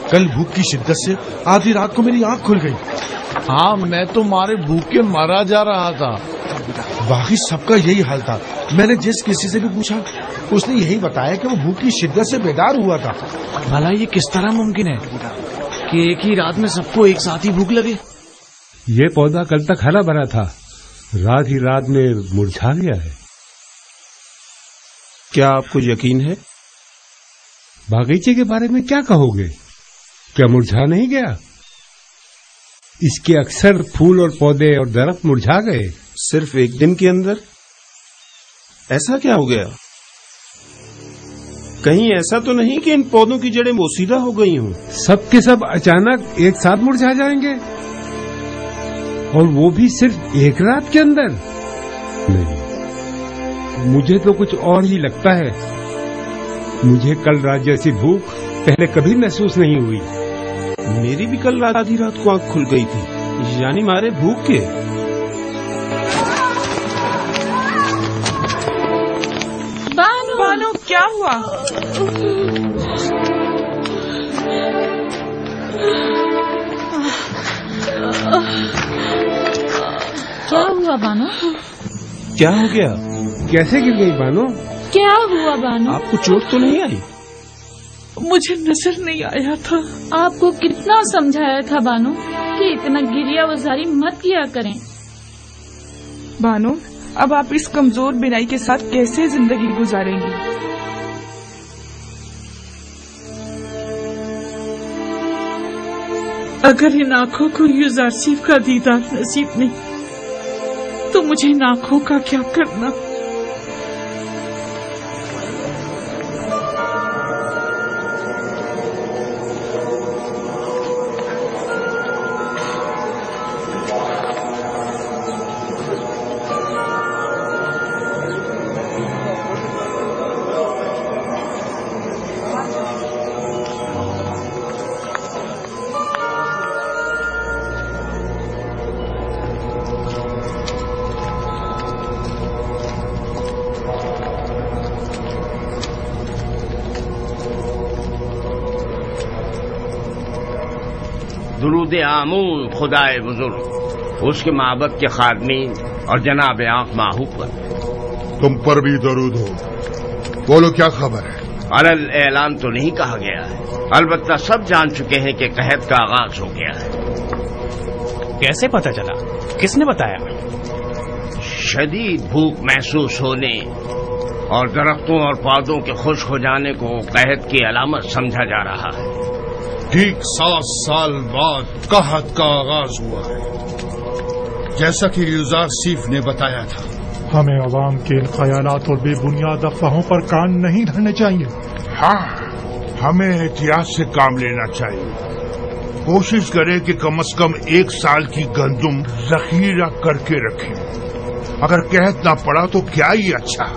کل بھوک کی شدت سے آدھی رات کو میری آنکھ کھل گئی. ہاں میں تو مارے بھوکے مرا جا رہا تھا. باقی سب کا یہی حال تھا. میں نے جس کسی سے بھی پوچھا اس نے یہی بتایا کہ وہ بھوک کی شدت سے بیدار ہوا تھا. بھلا یہ کس طرح ممکن ہے کہ ایک ہی رات میں سب کو ایک ساتھ ہی بھوک لگے؟ یہ پودا کل تک ہرا بھرا تھا، رات ہی رات میں مرجھا گیا ہے. کیا آپ کو یقین ہے؟ باغیچے کے بارے میں کیا کہو گے؟ کیا مرجھا نہیں گیا؟ اس کے اکثر پھول اور پودے اور درخت مرجھا گئے. صرف ایک دن کے اندر؟ ایسا کیا ہو گیا؟ کہیں ایسا تو نہیں کہ ان پودوں کی جڑیں بوسیدہ ہو گئی ہوں؟ سب کے سب اچانک ایک ساتھ مرجھا جائیں گے، اور وہ بھی صرف ایک رات کے اندر؟ نہیں، مجھے تو کچھ اور ہی لگتا ہے. مجھے کل رات جیسی بھوک پہلے کبھی محسوس نہیں ہوئی. میری بھی کل رات آدھی رات کو آنکھ کھل گئی تھی، یعنی مارے بھوک کے. بانو کیا ہوا؟ کیا ہوا بانو؟ کیا ہو گیا؟ کیسے گر گئی بانو؟ کیا ہوا بانو؟ آپ کو چوٹ تو نہیں آئی؟ مجھے نظر نہیں آیا تھا. آپ کو کتنا سمجھایا تھا بانو کہ اتنا گریا وزاری مت کیا کریں. بانو اب آپ اس کمزور بینائی کے ساتھ کیسے زندگی گزاریں گی؟ اگر ان آنکھوں کو یوزارسیف کا دیدار نصیب نہیں تو مجھے ان آنکھوں کا کیا کرنا؟ درود آمون خدائے بزرگ، اس کے معبد کے خادمین اور جناب آنکھ ماہو پر. تم پر بھی درود ہو. بولو کیا خبر ہے؟ علل اعلان تو نہیں کہا گیا ہے، البتہ سب جان چکے ہیں کہ قحط کا آغاز ہو گیا ہے. کیسے پتہ چلا؟ کس نے بتایا؟ شدید بھوک محسوس ہونے اور درختوں اور پودوں کے خشک ہو جانے کو قحط کی علامت سمجھا جا رہا ہے. ٹھیک 7 سال بعد قحط کا آغاز ہوا ہے، جیسا کہ یوزارسیف نے بتایا تھا. ہمیں عوام کے ان خیالات اور بے بنیاد افواہوں پر کان نہیں دھرنے چاہیے. ہاں، ہمیں احتیاط سے کام لینا چاہیے. کوشش کریں کہ کم از کم 1 سال کی گندم ذخیرہ کر کے رکھیں. اگر قحط نہ پڑا تو کیا ہی اچھا،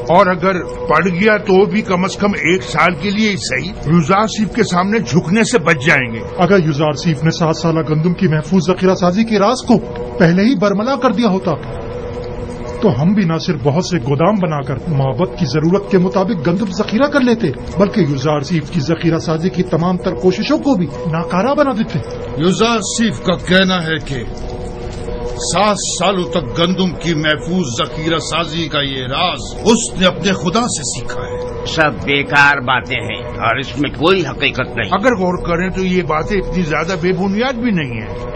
اور اگر پڑ گیا تو بھی کم از کم 1 سال کے لیے ہی صحیح یوزارسیف کے سامنے جھکنے سے بچ جائیں گے. اگر یوزارسیف نے 7 سالہ گندم کی محفوظ ذخیرہ سازی کے راز کو پہلے ہی برملا کر دیا ہوتا تو ہم بھی نہ صرف بہت سے گودام بنا کر معبد کی ضرورت کے مطابق گندم ذخیرہ کر لیتے، بلکہ یوزارسیف کی ذخیرہ سازی کی تمام تر کوششوں کو بھی ناکارہ بنا دیتے. یوزارسیف کا کہنا ہے کہ 7 سالوں تک گندم کی محفوظ ذخیرہ سازی کا یہ راز اس نے اپنے خدا سے سیکھا ہے. سب بیکار باتیں ہیں اور اس میں کوئی حقیقت نہیں. اگر غور کریں تو یہ باتیں اتنی زیادہ بے بنیاد بھی نہیں ہیں.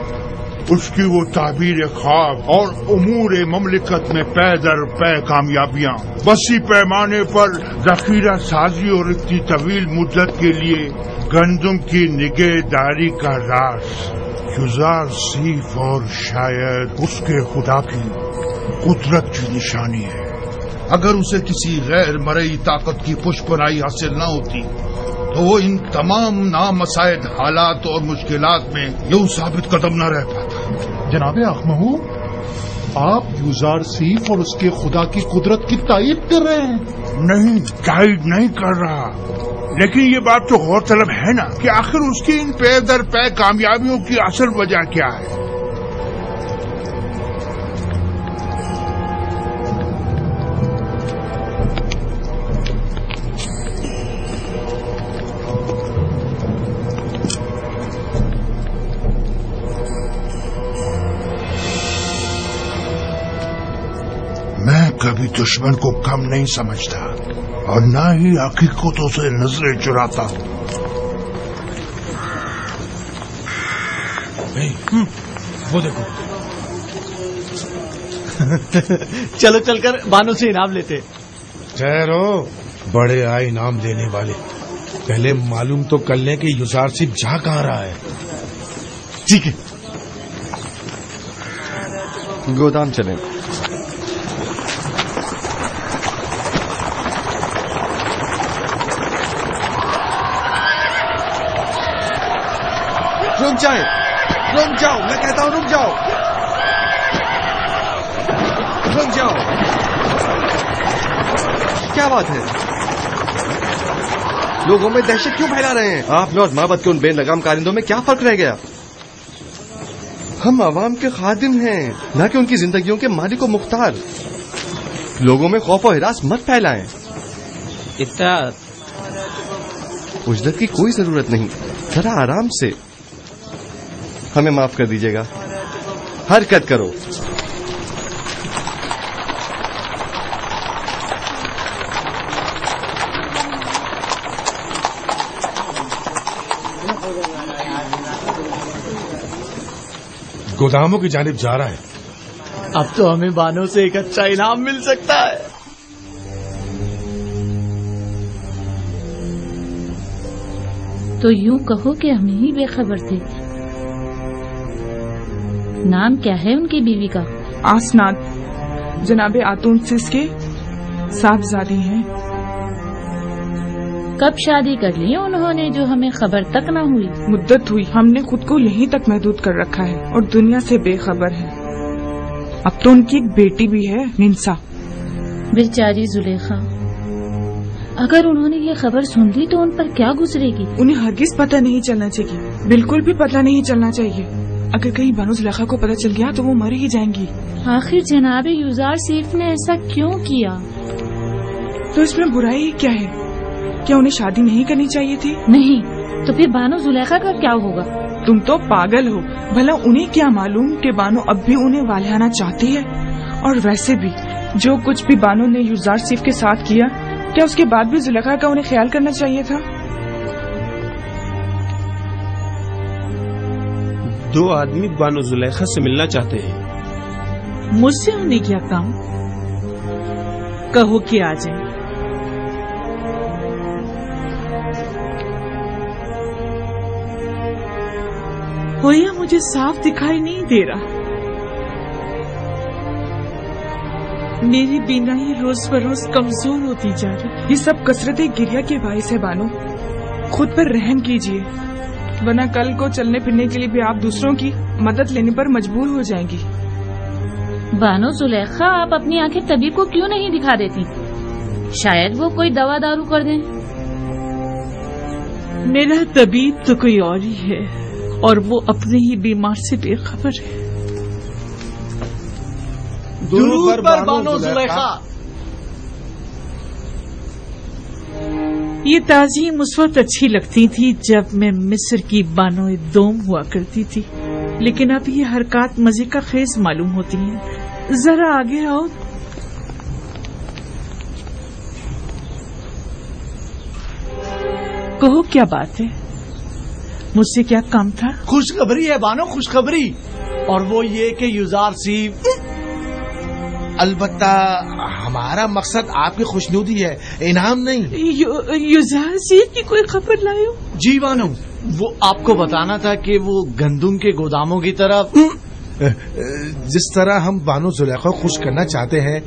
اس کی وہ تعبیر خواب اور امور مملکت میں پے در پے کامیابیاں، وسیع پیمانے پر ذخیرہ سازی اور اتنی طویل مدت کے لیے گندم کی نگہداری کا راز یوزارسیف اور شاید اس کے خدا کی قدرت کی نشانی ہے. اگر اسے کسی غیر مرئی طاقت کی پشپنائی حاصل نہ ہوتی تو وہ ان تمام نامساعد حالات اور مشکلات میں یوں ثابت قدم نہ رہ پاتا. جناب اخمہو، آپ یوزارسیف اور اس کے خدا کی قدرت کی تائید کر رہے ہیں؟ نہیں، تائید نہیں کر رہا، لیکن یہ بات تو غور طلب ہے نا کہ آخر اس کی ان پے در پے کامیابیوں کی اصل وجہ کیا ہے. कभी दुश्मन को कम नहीं समझता और न ही हकीकतों से नजरें चुराता हूँ। वो देखो। चलो चलकर बानो से इनाम लेते। ठहरो, बड़े आए इनाम देने वाले। पहले मालूम तो कर लें कि युजार सिंह जा कहाँ रहा है। ठीक है, गोदाम चलें। रुक जाओ, मैं कहता हूँ रुक जाओ। क्या बात है? लोगों में दहशत क्यों फैला रहे हैं? आप में और माबत के उन बेलगाम कारिंदों में क्या फर्क रह गया? हम आवाम के खादिम हैं, न कि उनकी जिंदगियों के मालिक व मुख्तार। लोगों में खौफ और हिरास मत फैलाएं। इतना उजरत की कोई जरूरत नहीं, जरा आराम से। हमें माफ कर दीजिएगा, हरकत करो। गोदामों की जानिब जा रहा है। अब तो हमें बानो से एक अच्छा इनाम मिल सकता है। तो यूं कहो कि हम ही बेखबर थे। नाम क्या है उनकी बीवी का? आसनाद, जनाबे आतून सिस के साहबजादी हैं। कब शादी कर ली उन्होंने जो हमें खबर तक न हुई? मुद्दत हुई, हमने खुद को यहीं तक महदूद कर रखा है और दुनिया से बेखबर है। अब तो उनकी एक बेटी भी है, निंसा। बेचारी जुलेखा, अगर उन्होंने ये खबर सुन ली तो उन पर क्या गुजरेगी? उन्हें हरगिज पता नहीं चलना चाहिए, बिल्कुल भी पता नहीं चलना चाहिए। अगर कहीं बानो जुलेखा को पता चल गया तो वो मर ही जाएंगी। आखिर जनाबे युजार सिर्फ ने ऐसा क्यों किया? तो इसमें बुराई क्या है? क्या उन्हें शादी नहीं करनी चाहिए थी? नहीं, तो फिर बानो जुलेखा का क्या होगा? तुम तो पागल हो। भला उन्हें क्या मालूम कि बानो अब भी उन्हें वालियाना चाहती है? और वैसे भी जो कुछ भी बानो ने युजार सिर्फ के साथ किया, क्या उसके बाद भी जुलेखा का उन्हें ख्याल करना चाहिए था? दो आदमी बानो जुलेखा से मिलना चाहते हैं। मुझसे उन्हें क्या काम? कहो कि आ जाए। होया मुझे साफ दिखाई नहीं दे रहा। मेरी बीनाई रोज बरोज कमजोर होती जा रही। ये सब कसरतें गिरिया के बाइस है बानो। खुद पर रहम कीजिए, वरना कल को चलने फिरने के लिए भी आप दूसरों की मदद लेने पर मजबूर हो जाएंगी। बानो जुलेखा, आप अपनी आंखें तबीब को क्यों नहीं दिखा देती? शायद वो कोई दवा दारू कर दें। मेरा तबीब तो कोई और ही है और वो अपने ही बीमार से बेखबर है। दुरूद पर बानो जुलेखा। ये ताज़ीम उस वक्त अच्छी लगती थी जब मैं मिस्र की बानो दोम हुआ करती थी, लेकिन अब ये हरकत मजे का खेज मालूम होती है। जरा आगे आओ। कहो क्या बात है? मुझसे क्या काम था? खुशखबरी है बानो, खुशखबरी। और वो ये कि युजार सिर्फ। अलबत्ता हमारा मकसद आपकी खुशनुदी है, इनाम नहीं। युजार सिर्फ की कोई खबर लाए हो? जी बानो, वो आपको बताना था कि वो गंदुम के गोदामों की तरफ। जिस तरह हम बानो जुलेखा को खुश करना चाहते हैं,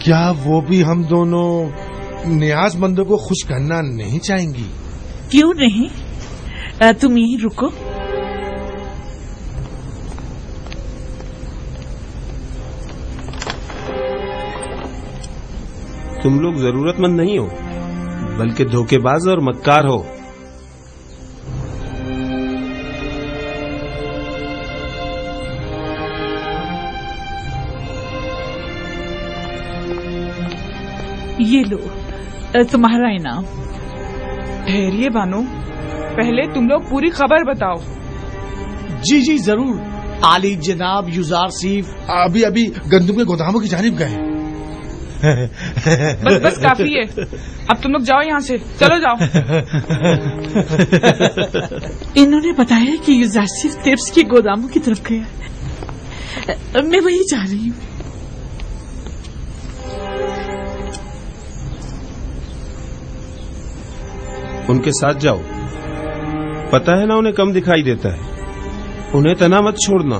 क्या वो भी हम दोनों नियाजमंदों को खुश करना नहीं चाहेंगी? क्यों नहीं? तुम यहीं रुको। तुम लोग जरूरतमंद नहीं हो, बल्कि धोखेबाज और मक्कार हो। ये लो तुम्हारा इनाम। ठहरिए बानो, पहले तुम लोग पूरी खबर बताओ। जी जी जरूर। आली जनाब युजार सिर्फ अभी गंदुम के गोदामों की जानिब गए। बस बस काफी है, अब तुम लोग जाओ यहाँ से, चलो जाओ। इन्होंने बताया कि यूजारसिफ तेब्स के गोदामों की तरफ गया, मैं वही जा रही हूँ। उनके साथ जाओ, पता है ना उन्हें कम दिखाई देता है, उन्हें तना मत छोड़ना।